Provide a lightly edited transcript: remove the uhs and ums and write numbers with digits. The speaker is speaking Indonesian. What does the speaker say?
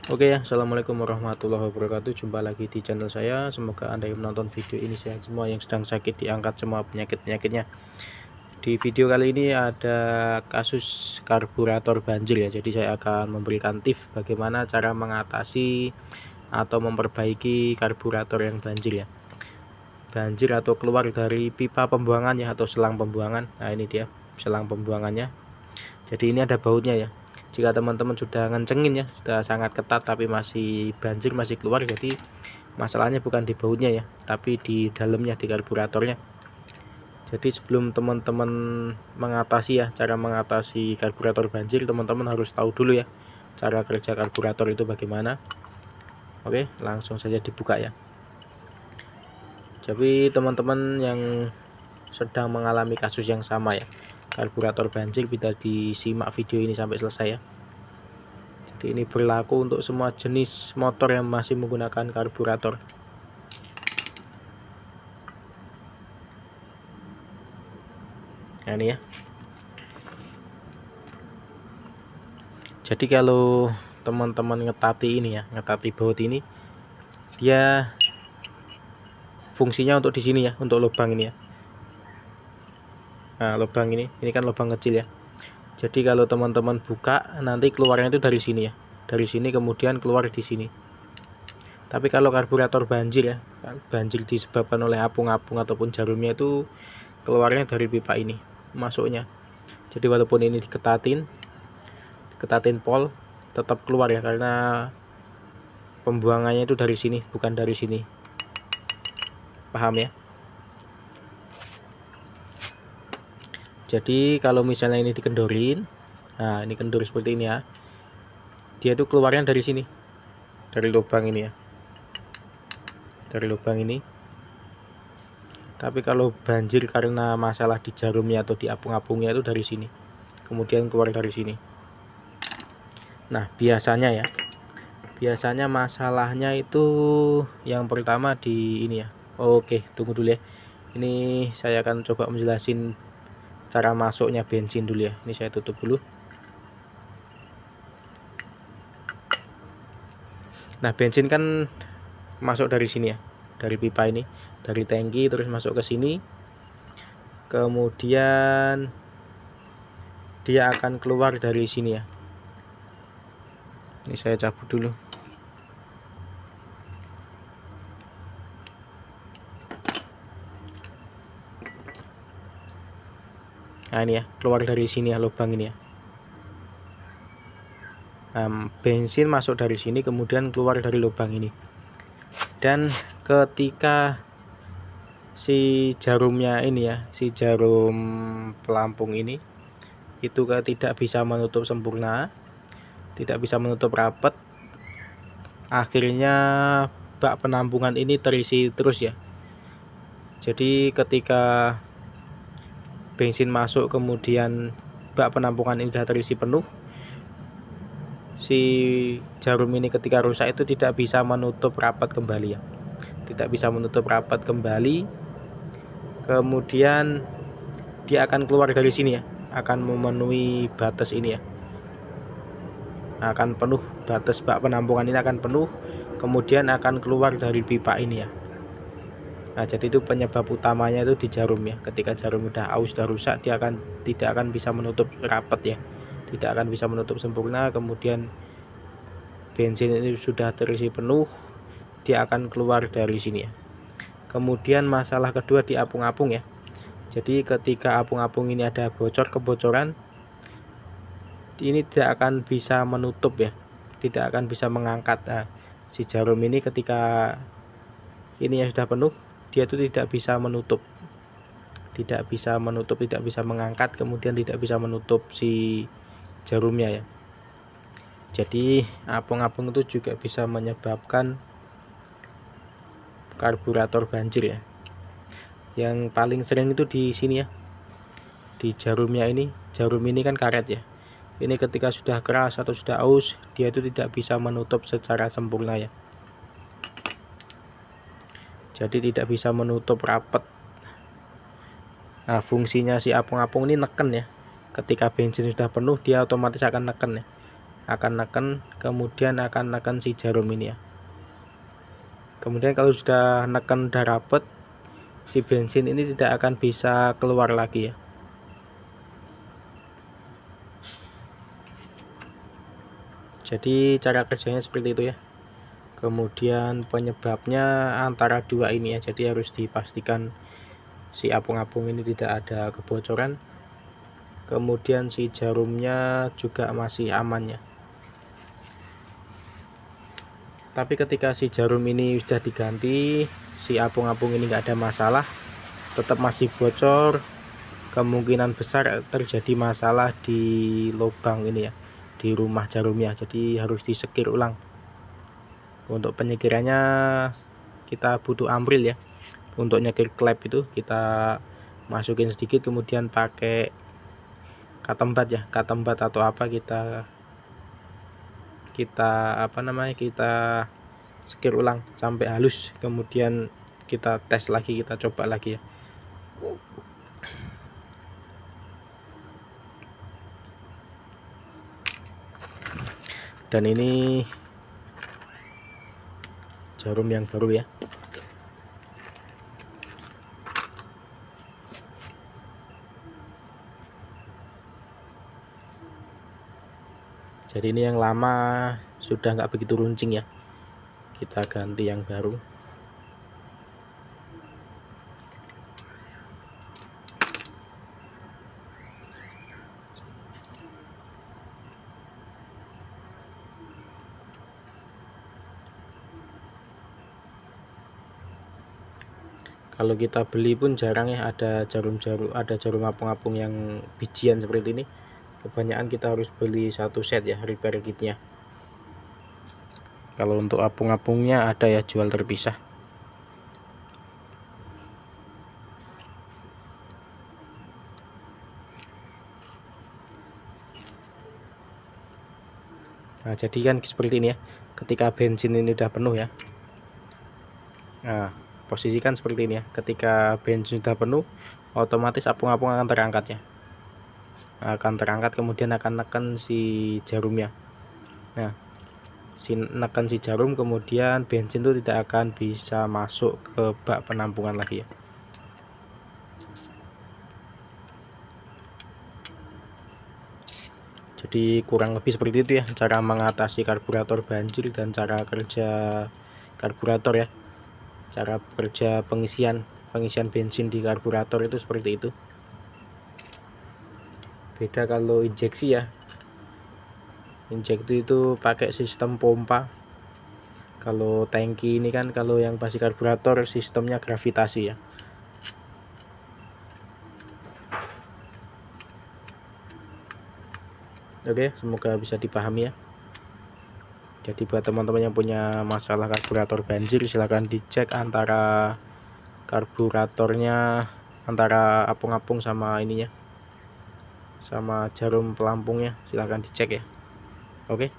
Oke ya, assalamualaikum warahmatullahi wabarakatuh. Jumpa lagi di channel saya. Semoga Anda yang menonton video ini sehat semua, yang sedang sakit diangkat semua penyakit-penyakitnya. Di video kali ini ada kasus karburator banjir ya. Jadi saya akan memberikan tips bagaimana cara mengatasi atau memperbaiki karburator yang banjir ya. Banjir atau keluar dari pipa pembuangannya atau selang pembuangan. Nah, ini dia selang pembuangannya. Jadi ini ada bautnya ya. Jika teman-teman sudah ngencengin ya, sudah sangat ketat tapi masih banjir, masih keluar, jadi masalahnya bukan di bautnya ya, tapi di dalamnya, di karburatornya. Jadi sebelum teman-teman mengatasi ya, cara mengatasi karburator banjir, teman-teman harus tahu dulu ya cara kerja karburator itu bagaimana. Oke, langsung saja dibuka ya. Jadi teman-teman yang sedang mengalami kasus yang sama ya, karburator banjir, bisa disimak video ini sampai selesai ya. Jadi ini berlaku untuk semua jenis motor yang masih menggunakan karburator. Nah ini ya. Jadi kalau teman-teman ngetati ini ya, ngetati baut ini, dia fungsinya untuk di sini ya, untuk lubang ini ya. Nah, lubang ini kan lubang kecil ya. Jadi kalau teman-teman buka, nanti keluarnya itu dari sini ya. Dari sini kemudian keluar di sini. Tapi kalau karburator banjir ya, banjir disebabkan oleh apung-apung ataupun jarumnya, itu keluarnya dari pipa ini, masuknya. Jadi walaupun ini diketatin pol, tetap keluar ya, karena pembuangannya itu dari sini, bukan dari sini. Paham ya? Jadi kalau misalnya ini dikendorin, nah ini kendur seperti ini ya, dia tuh keluarnya dari sini, dari lubang ini ya, dari lubang ini. Tapi kalau banjir karena masalah di jarumnya atau di apung-apungnya, itu dari sini, kemudian keluar dari sini. Nah biasanya masalahnya itu yang pertama di ini ya. Oke, tunggu dulu ya, ini saya akan coba menjelasin cara masuknya bensin dulu ya. Ini saya tutup dulu. Nah bensin kan masuk dari sini ya, dari pipa ini, dari tangki, terus masuk ke sini, kemudian dia akan keluar dari sini ya. Ini saya cabut dulu. Nah ini ya, keluar dari sini ya, lubang ini ya. Bensin masuk dari sini, kemudian keluar dari lubang ini. Dan ketika si jarumnya ini ya, si jarum pelampung ini itu tidak bisa menutup sempurna, tidak bisa menutup rapat, akhirnya bak penampungan ini terisi terus ya. Jadi ketika bensin masuk, kemudian bak penampungan ini sudah terisi penuh, si jarum ini ketika rusak itu tidak bisa menutup rapat kembali ya, tidak bisa menutup rapat kembali. Kemudian dia akan keluar dari sini ya, akan memenuhi batas ini ya, akan penuh, batas bak penampungan ini akan penuh, kemudian akan keluar dari pipa ini ya. Nah jadi itu penyebab utamanya itu di jarum ya. Ketika jarum udah aus, udah rusak, dia tidak akan bisa menutup rapat ya, tidak akan bisa menutup sempurna. Kemudian bensin ini sudah terisi penuh, dia akan keluar dari sini ya. Kemudian masalah kedua di apung-apung ya. Jadi ketika apung-apung ini ada kebocoran, ini tidak akan bisa menutup ya, tidak akan bisa mengangkat. Nah, si jarum ini ketika ini ya sudah penuh, dia itu tidak bisa menutup, tidak bisa mengangkat, kemudian tidak bisa menutup si jarumnya ya. Jadi apung-apung itu juga bisa menyebabkan karburator banjir ya. Yang paling sering itu di sini ya, di jarumnya ini. Jarum ini kan karet ya, ini ketika sudah keras atau sudah aus, dia itu tidak bisa menutup secara sempurna ya. Jadi tidak bisa menutup rapat. Nah fungsinya si apung-apung ini neken ya, ketika bensin sudah penuh dia otomatis akan neken ya, akan neken, kemudian akan neken si jarum ini ya. Kemudian kalau sudah neken udah rapet, si bensin ini tidak akan bisa keluar lagi ya. Jadi cara kerjanya seperti itu ya. Kemudian penyebabnya antara dua ini ya, jadi harus dipastikan si apung-apung ini tidak ada kebocoran. Kemudian si jarumnya juga masih aman ya. Tapi ketika si jarum ini sudah diganti, si apung-apung ini nggak ada masalah, tetap masih bocor, kemungkinan besar terjadi masalah di lubang ini ya, di rumah jarumnya. Jadi harus disekir ulang. Untuk penyekirannya kita butuh ambril ya. Untuk nyekir klep itu kita masukin sedikit, kemudian pakai katembat ya, katembat atau apa, kita sekir ulang sampai halus, kemudian kita tes lagi, kita coba lagi ya. Dan ini jarum yang baru ya. Jadi ini yang lama sudah nggak begitu runcing ya, kita ganti yang baru. Kalau kita beli pun jarang ya ada jarum apung-apung yang bijian seperti ini. Kebanyakan kita harus beli satu set ya, repair kitnya. Kalau untuk apung-apungnya ada ya jual terpisah. Nah, jadi kan seperti ini ya. Ketika bensin ini udah penuh ya. Nah, posisikan seperti ini ya. Ketika bensin sudah penuh, otomatis apung-apung akan terangkat ya. Akan terangkat, kemudian akan neken si jarumnya. Nah, neken si jarum, kemudian bensin itu tidak akan bisa masuk ke bak penampungan lagi ya. Jadi kurang lebih seperti itu ya cara mengatasi karburator banjir dan cara kerja karburator ya. Cara kerja pengisian bensin di karburator itu seperti itu. Beda kalau injeksi ya. Injeksi itu pakai sistem pompa. Kalau tangki ini kan, kalau yang pasti karburator sistemnya gravitasi ya. Oke, semoga bisa dipahami ya. Jadi buat teman-teman yang punya masalah karburator banjir, silahkan dicek antara karburatornya, antara apung-apung sama ininya, sama jarum pelampungnya, silahkan dicek ya. Oke.